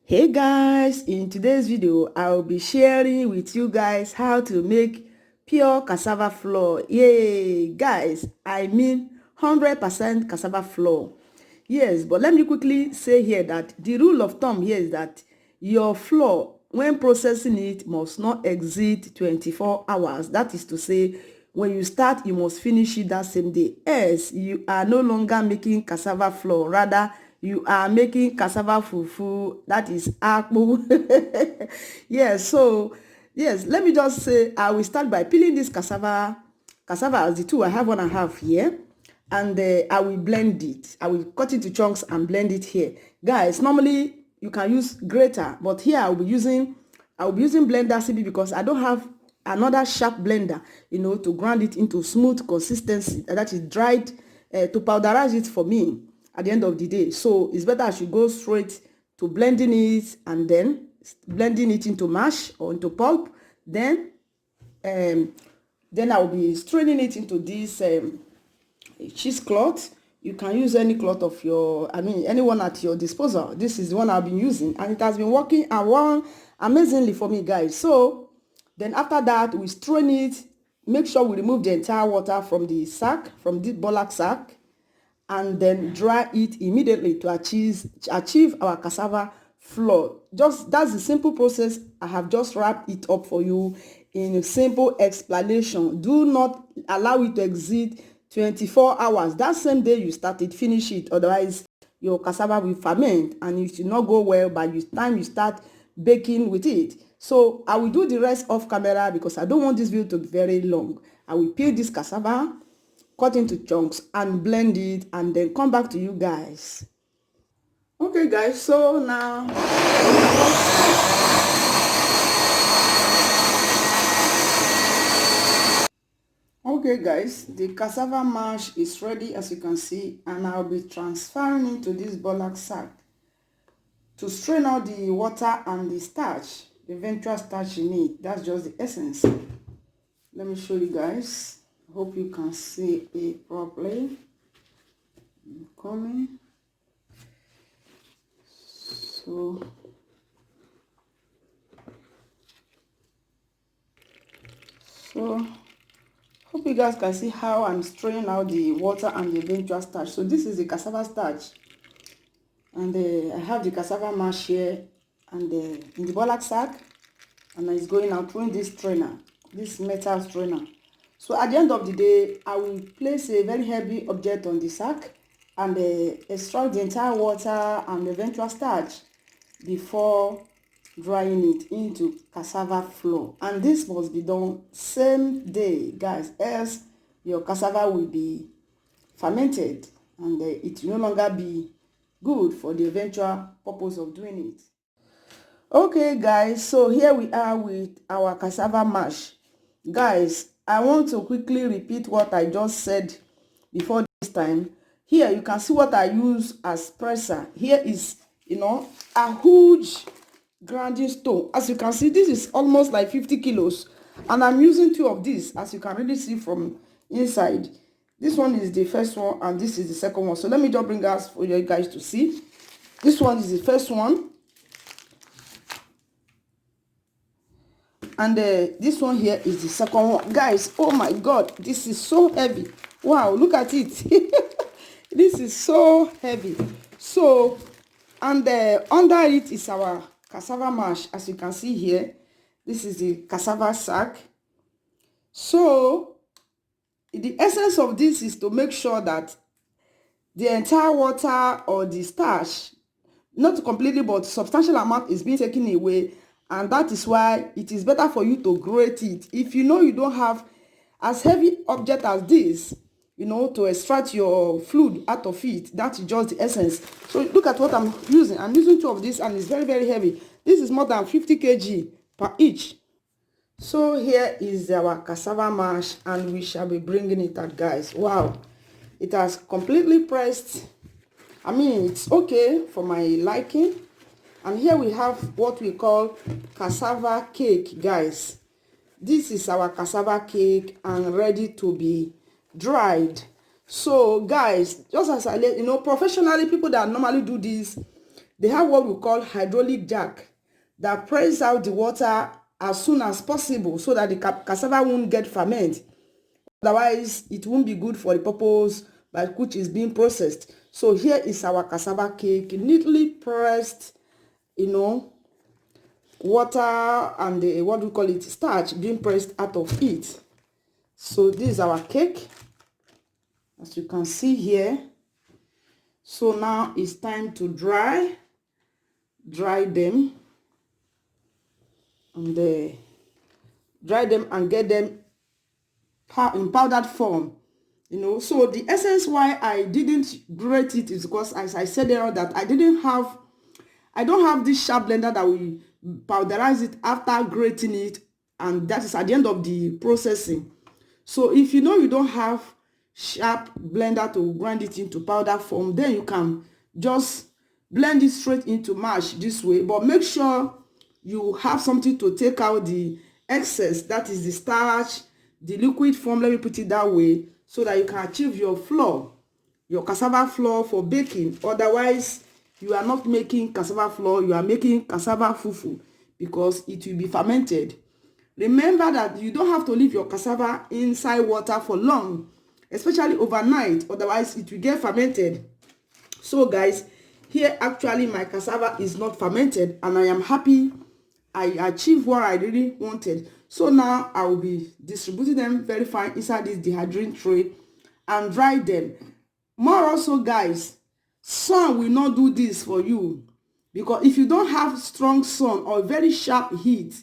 Hey guys, in today's video I'll be sharing with you guys how to make pure cassava flour. Yay guys, I mean 100% cassava flour. Yes, but let me quickly say here that the rule of thumb here is that your flour, when processing it, must not exceed 24 hours. That is to say, when you start, you must finish it that same day. Else, you are no longer making cassava flour. Rather, you are making cassava fufu. That is akpu. Yes, so, yes, let me just say, I will start by peeling this cassava as the two. I have 1.5 here. And I will blend it. I will cut it to chunks and blend it here. Guys, normally you can use grater, but here I'll be using blender CB because I don't have another sharp blender, to grind it into smooth consistency that is dried, to powderize it for me at the end of the day. So it's better I should go straight to blending it and then blending it into mash or into pulp. Then I will be straining it into this cheesecloth. You can use any cloth of your, anyone at your disposal. This is the one I've been using and it has been working amazingly for me, guys. So then after that, we strain it. Make sure we remove the entire water from the sack, from this bollock sack, and then dry it immediately to achieve our cassava flour. That's the simple process. I have just wrapped it up for you in a simple explanation. Do not allow it to exceed 24 hours. That same day you start it, finish it. Otherwise, your cassava will ferment and it will not go well by the time you start baking with it. So I will do the rest off camera because I don't want this video to be very long. I will peel this cassava, cut into chunks and blend it and then come back to you guys. Okay guys, so now okay guys, the cassava mash is ready as you can see, and I'll be transferring it to this bollock sack to strain out the water and the starch, the eventual starch in it. That's just the essence. Let me show you guys. Hope you can see it properly. Coming. So hope you guys can see how I'm straining out the water and the eventual starch. So this is the cassava starch, and I have the cassava mash here and in the bollock sack, and it's going out through this strainer, this metal strainer. So at the end of the day, I will place a very heavy object on the sack and extract the entire water and the eventual starch before drying it into cassava flour. And this must be done same day, guys, else your cassava will be fermented and it will no longer be good for the eventual purpose of doing it. Okay guys, so here we are with our cassava mash. Guys, I want to quickly repeat what I just said before this time. Here you can see what I use as presser. Here is, a huge grinding stone. As you can see, this is almost like 50 kilos. And I'm using 2 of these, as you can really see from inside. This one is the first one and this is the second one. So let me just bring us for you guys to see. This one is the first one. And this one here is the second one. Guys, oh my god, this is so heavy. Wow, look at it. This is so heavy. So, and under it is our cassava mash. As you can see here, this is the cassava sack. So the essence of this is to make sure that the entire water or the starch, not completely but substantial amount, is being taken away. And that is why it is better for you to grate it. If you know you don't have as heavy object as this, to extract your fluid out of it, that's just the essence. So look at what I'm using. I'm using 2 of this and it's very, very heavy. This is more than 50 kg per each. So here is our cassava mash and we shall be bringing it out, guys. Wow, it has completely pressed. It's okay for my liking. And here we have what we call cassava cake, guys. This is our cassava cake and ready to be dried. So guys, just as I let professionally, people that normally do this, they have what we call hydraulic jack that press out the water as soon as possible so that the cassava won't get ferment. Otherwise, it won't be good for the purpose by which is being processed. So here is our cassava cake, neatly pressed, water and the, what we call it, starch being pressed out of it. So this is our cake, as you can see here. So now it's time to dry them, and get them in powdered form. So the essence why I didn't grate it is because, as I said earlier, that I don't have this sharp blender that will powderize it after grating it, and that is at the end of the processing. So if you don't have sharp blender to grind it into powder form, then you can just blend it straight into mash this way. But make sure you have something to take out the excess, that is the starch, the liquid form, let me put it that way, so that you can achieve your flour, your cassava flour for baking. Otherwise, you are not making cassava flour, you are making cassava fufu, because it will be fermented. Remember that you don't have to leave your cassava inside water for long, especially overnight, otherwise it will get fermented. So guys, here actually my cassava is not fermented, and I am happy I achieved what I really wanted. So now I will be distributing them very fine inside this dehydrating tray and dry them. More also, guys, sun will not do this for you, because if you don't have strong sun or very sharp heat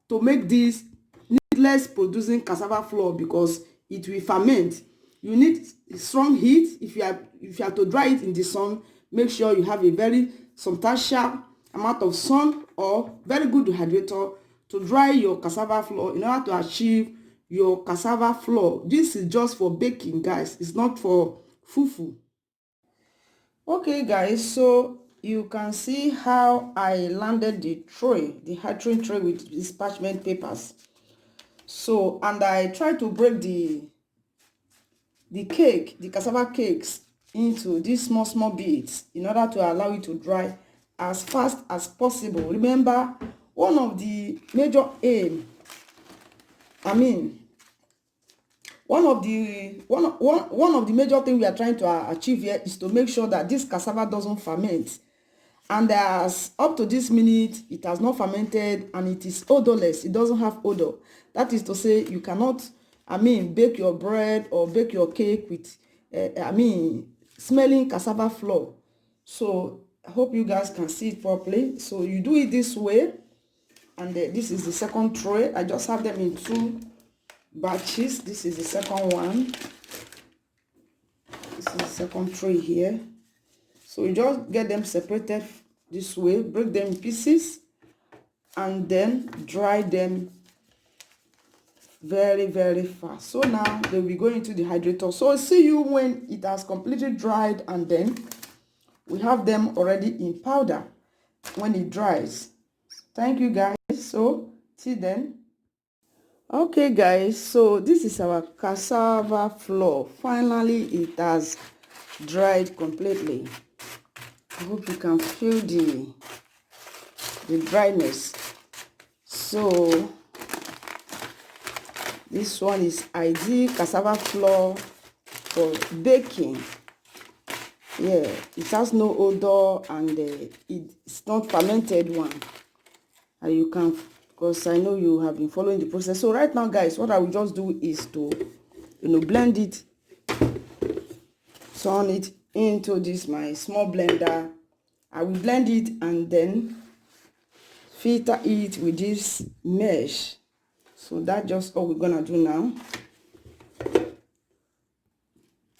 to make this needless producing cassava flour, because it will ferment, you need strong heat. If you are to dry it in the sun, make sure you have a very substantial amount of sun or very good dehydrator to dry your cassava flour in order to achieve your cassava flour. This is just for baking, guys. It's not for fufu. Okay, guys, so you can see how I landed the tray, the hydrating tray with these parchment papers. So, and I tried to break the cake, the cassava cakes, into these small bits in order to allow it to dry as fast as possible. Remember, one of the major aim, one of the major things we are trying to achieve here is to make sure that this cassava doesn't ferment. And as up to this minute, it has not fermented and it is odorless. It doesn't have odor. That is to say, you cannot, bake your bread or bake your cake with, smelling cassava flour. So I hope you guys can see it properly. So you do it this way. And this is the second tray. I just have them in two batches. This is the second one. This is the second tray here. So you just get them separated this way, break them in pieces, and then dry them very, very fast. So now they will go into the hydrator. So I'll see you when it has completely dried, and then we have them already in powder when it dries. Thank you, guys. So till then. Okay, guys, so this is our cassava flour. Finally, it has dried completely. I hope you can feel the dryness. So this one is ideal cassava flour for baking. Yeah, it has no odor, and it's not fermented one. And you can, because I know you have been following the process. So right now, guys, what I will just do is to blend it, turn it into this my small blender. I will blend it and then filter it with this mesh. So that's just all we're gonna do now.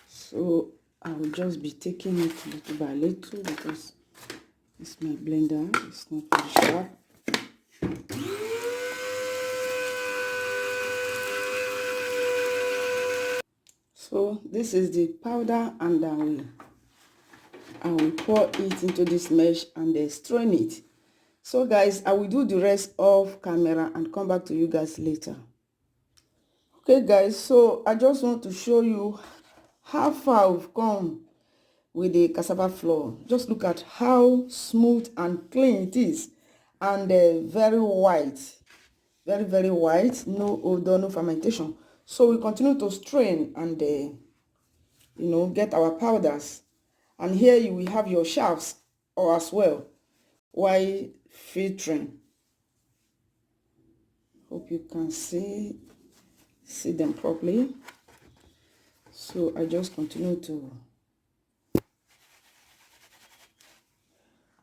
So I will just be taking it little by little, because it's my blender, it's not very sharp. So this is the powder, and I will pour it into this mesh and then strain it. So guys, I will do the rest off camera and come back to you guys later. Okay guys, so I just want to show you how far we've come with the cassava flour. Just look at how smooth and clean it is, and very white, very, very white. No odor, no fermentation. So we continue to strain and get our powders. And here you will have your shafts or as well while filtering. Hope you can see them properly. So I just continue to.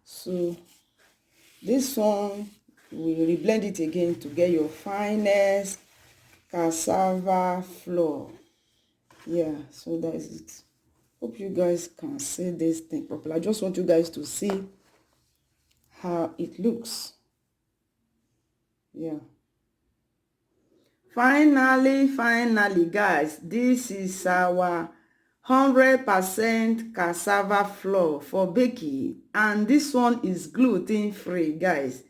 So this one, we reblend it again to get your finest cassava flour. Yeah, so that is it. Hope you guys can see this thing properly. I just want you guys to see how it looks. Yeah. Finally, guys, this is our 100% cassava flour for baking, and this one is gluten free, guys.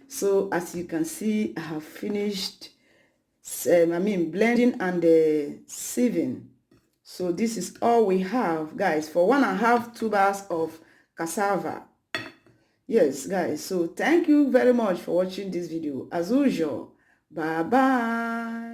So as you can see, I have finished blending and sieving. So this is all we have, guys, for 1.5 tubers of cassava. Yes, guys, so thank you very much for watching this video. As usual, bye bye.